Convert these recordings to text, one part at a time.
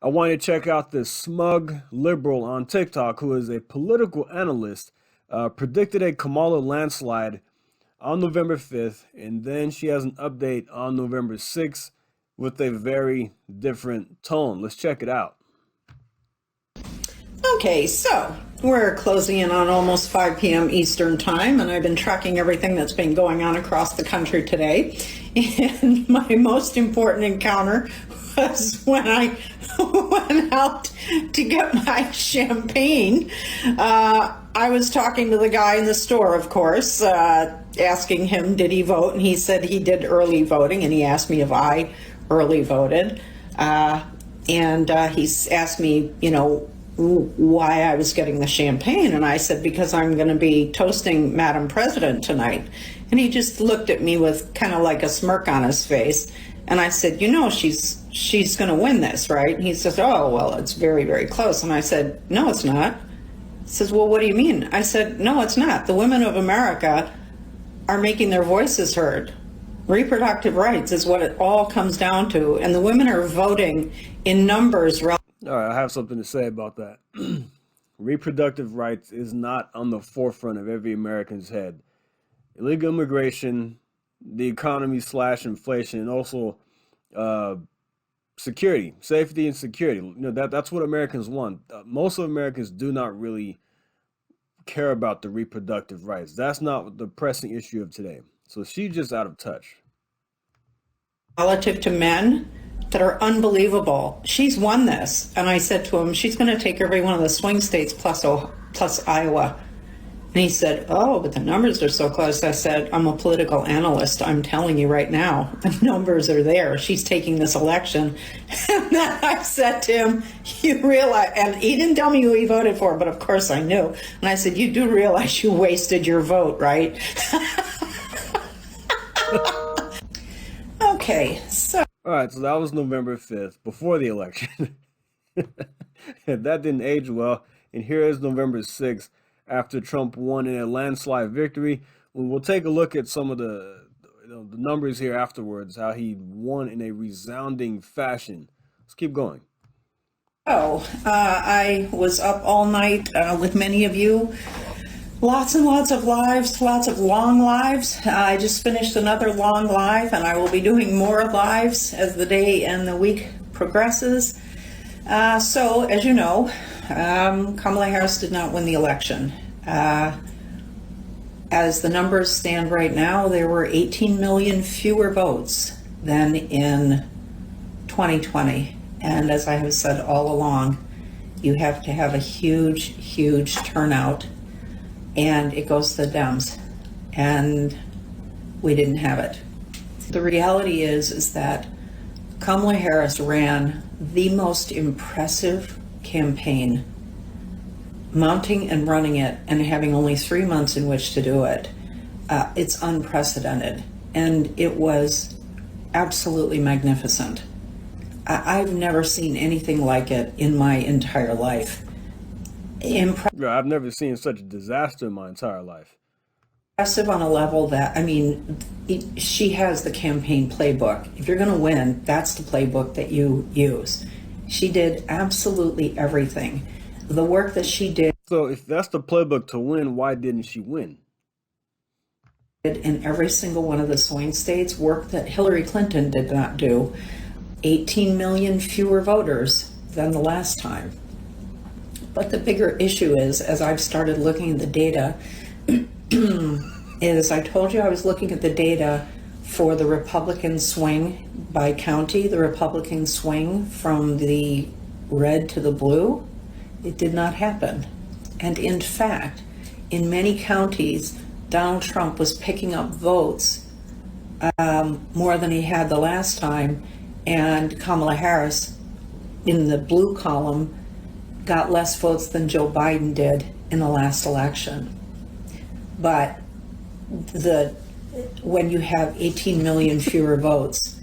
I want you to check out this SMUG liberal on TikTok who is a political analyst, predicted a Kamala landslide on November 5th, and then she has an update on November 6th with a very different tone. Let's check it out. Okay, so we're closing in on almost 5 p.m. Eastern time, and I've been tracking everything that's been going on across the country today. And my most important encounter was when I went out to get my champagne. I was talking to the guy in the store, of course, asking him, did he vote? And he said he did early voting, and he asked me if I early voted. And he asked me, why I was getting the champagne, and I said, because I'm going to be toasting Madam President tonight. And he just looked at me with kind of like a smirk on his face, and I said, she's going to win this, right? And he says, oh, well, it's very, very close. And I said, no, it's not. He says, well, what do you mean? I said, no, it's not. The women of America are making their voices heard. Reproductive rights is what it all comes down to, and the women are voting in numbers. All right, I have something to say about that. Reproductive rights is not on the forefront of every American's head. Illegal immigration, the economy / inflation, and also security, safety and security. That's what Americans want. Most of Americans do not really care about the reproductive rights. That's not the pressing issue of today. So she's just out of touch. Relative to men that are unbelievable. She's won this. And I said to him, she's going to take every one of the swing states plus Iowa. And he said, oh, but the numbers are so close. I said, I'm a political analyst. I'm telling you right now, the numbers are there. She's taking this election. And then I said to him, you realize, and he didn't tell me who he voted for, but of course I knew. And I said, you do realize you wasted your vote, right? Okay, so. All right, so that was November 5th, before the election. And that didn't age well. And here is November 6th, after Trump won in a landslide victory. We'll take a look at some of the numbers here afterwards, how he won in a resounding fashion. Let's keep going. I was up all night with many of you. Lots and lots of lives, lots of long lives. I just finished another long live, and I will be doing more lives as the day and the week progresses. So, as you know, Kamala Harris did not win the election. As the numbers stand right now, there were 18 million fewer votes than in 2020. And as I have said all along, you have to have a huge, huge turnout, and it goes to the Dems, and we didn't have it. The reality is that Kamala Harris ran the most impressive campaign, mounting and running it and having only 3 months in which to do it. It's unprecedented, and it was absolutely magnificent. I've never seen anything like it in my entire life. I've never seen such a disaster in my entire life. Impressive on a level that, she has the campaign playbook. If you're going to win, that's the playbook that you use. She did absolutely everything. The work that she did. So if that's the playbook to win, why didn't she win? In every single one of the swing states, work that Hillary Clinton did not do. 18 million fewer voters than the last time. But the bigger issue is, as I've started looking at the data, is I told you I was looking at the data for the Republican swing by county, the Republican swing from the red to the blue. It did not happen. And in fact, in many counties, Donald Trump was picking up votes more than he had the last time, and Kamala Harris in the blue column got less votes than Joe Biden did in the last election. But when you have 18 million fewer votes,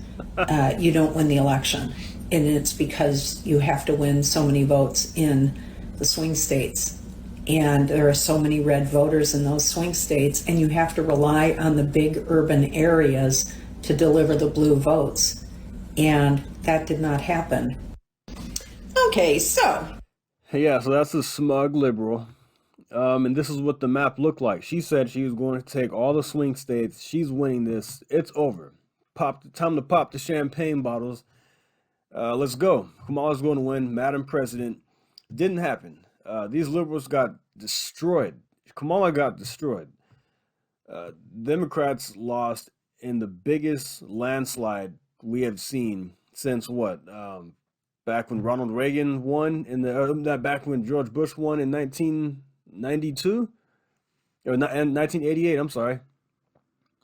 you don't win the election. And it's because you have to win so many votes in the swing states. And there are so many red voters in those swing states, and you have to rely on the big urban areas to deliver the blue votes. And that did not happen. Okay, so Yeah, so that's a smug liberal. And this is what the map looked like. She said she was going to take all the swing states. She's winning this. It's over. Time to pop the champagne bottles. Let's go. Kamala's going to win. Madam President. Didn't happen. These liberals got destroyed. Kamala got destroyed. Democrats lost in the biggest landslide we have seen since what? Back when Ronald Reagan won in back when George Bush won in 1992 or 1988. I'm sorry.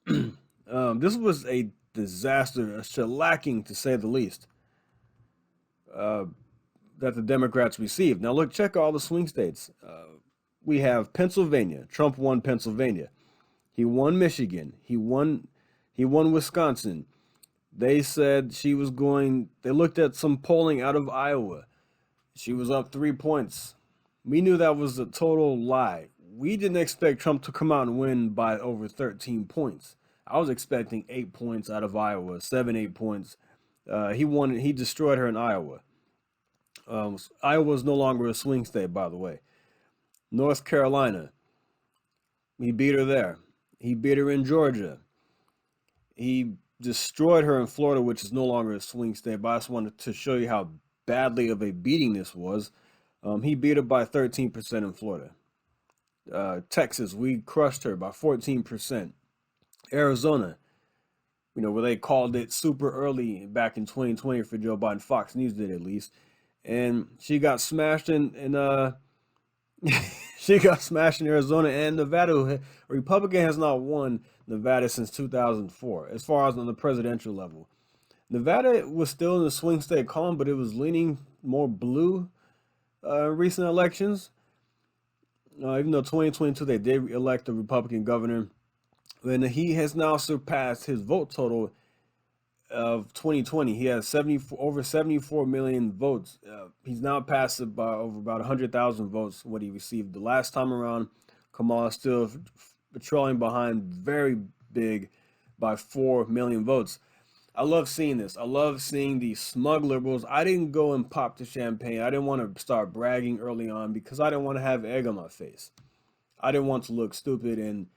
This was a disaster, a shellacking to say the least, that the Democrats received. Now look, check all the swing states. We have Pennsylvania. Trump won Pennsylvania. He won Michigan. He won Wisconsin. They said she was going, they looked at some polling out of Iowa. She was up 3 points. We knew that was a total lie. We didn't expect Trump to come out and win by over 13 points. I was expecting 8 points out of Iowa, 8 points. He destroyed her in Iowa. Iowa is no longer a swing state, by the way. North Carolina, he beat her there. He beat her in Georgia. He destroyed her in Florida, which is no longer a swing state, but I just wanted to show you how badly of a beating this was. He beat her by 13% in Florida. Texas, we crushed her by 14%. Arizona, where they called it super early back in 2020 for Joe Biden. Fox News did at least. And she got smashed in she got smashed in Arizona and Nevada. A Republican has not won Nevada since 2004, as far as on the presidential level. Nevada was still in the swing state column, but it was leaning more blue in recent elections. Even though 2022 they did elect a Republican governor, and he has now surpassed his vote total of 2020. He has over 74 million votes. He's now passed it by over about 100,000 votes, what he received the last time around. Kamala still trailing behind very big by 4 million votes. I love seeing this. I love seeing these smug liberals. I didn't go and pop the champagne. I didn't want to start bragging early on because I didn't want to have egg on my face. I didn't want to look stupid, and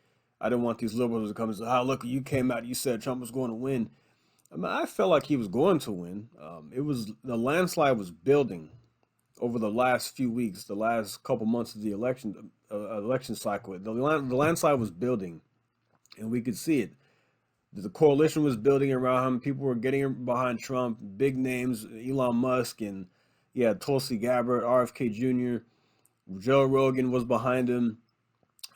I didn't want these liberals to come and say, "Oh, look, you came out, you said Trump was going to win." I mean, I felt like he was going to win. The landslide was building over the last few weeks, the last couple months of the election cycle. The landslide was building, and we could see it. The coalition was building around him. People were getting behind Trump. Big names, Elon Musk, and Tulsi Gabbard, RFK Jr., Joe Rogan was behind him.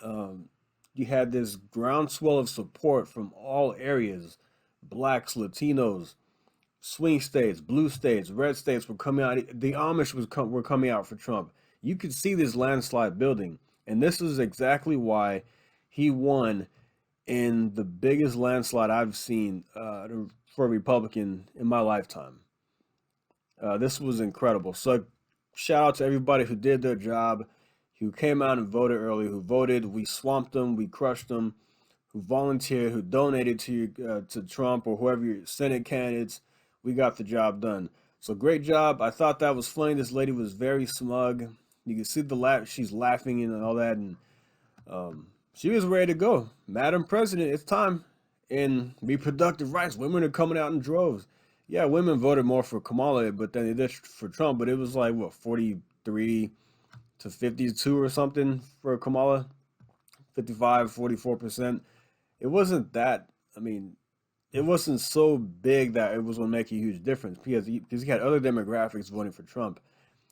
You had this groundswell of support from all areas. Blacks, Latinos, swing states, blue states, red states were coming out. The Amish were coming out for Trump. You could see this landslide building, and this is exactly why he won in the biggest landslide I've seen for a Republican in my lifetime. This was incredible. So shout out to everybody who did their job, who came out and voted early, who voted. We swamped them, we crushed them, who volunteered, who donated to Trump or whoever your Senate candidates. We got the job done. So great job. I thought that was funny. This lady was very smug. You can see the laugh. She's laughing and all that, and she was ready to go. Madam President, it's time. In reproductive rights, women are coming out in droves. Yeah, women voted more for Kamala, but then they did for Trump. But it was like, what, 43 to 52 or something for Kamala? 55, 44%. It wasn't that, I mean, it wasn't so big that it was going to make a huge difference because he had other demographics voting for Trump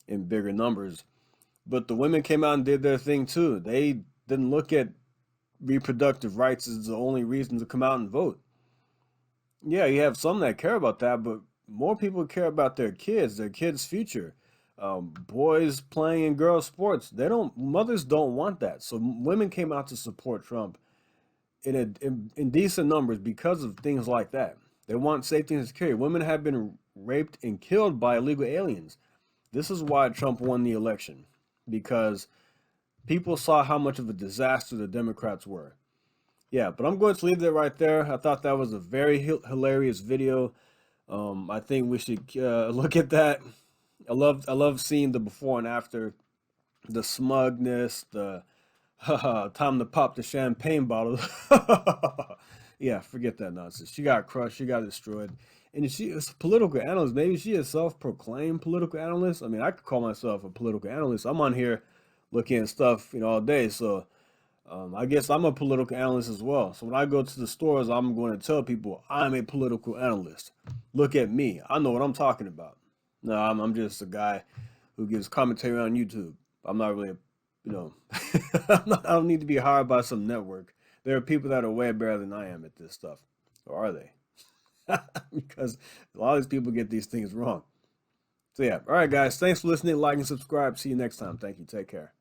in bigger numbers. But the women came out and did their thing too. They didn't look at reproductive rights as the only reason to come out and vote. Yeah, you have some that care about that, but more people care about their kids' future. Boys playing in girls' sports. Mothers don't want that. So women came out to support Trump in decent numbers because of things like that. They want safety and security. Women have been raped and killed by illegal aliens. This is why Trump won the election, because people saw how much of a disaster the Democrats were. Yeah, but I'm going to leave that right there. I thought that was a very hilarious video. I think we should look at that I love seeing the before and after, the smugness, the time to pop the champagne bottle. Yeah, forget that nonsense. She got crushed. She got destroyed. And she is a political analyst. Maybe she is self-proclaimed political analyst. I mean, I could call myself a political analyst. I'm on here looking at stuff, all day. So I guess I'm a political analyst as well. So when I go to the stores, I'm going to tell people I'm a political analyst. Look at me. I know what I'm talking about. No, I'm just a guy who gives commentary on YouTube. I'm not really, I don't need to be hired by some network. There are people that are way better than I am at this stuff. Or are they? Because a lot of these people get these things wrong. So yeah. All right, guys. Thanks for listening. Like and subscribe. See you next time. Thank you. Take care.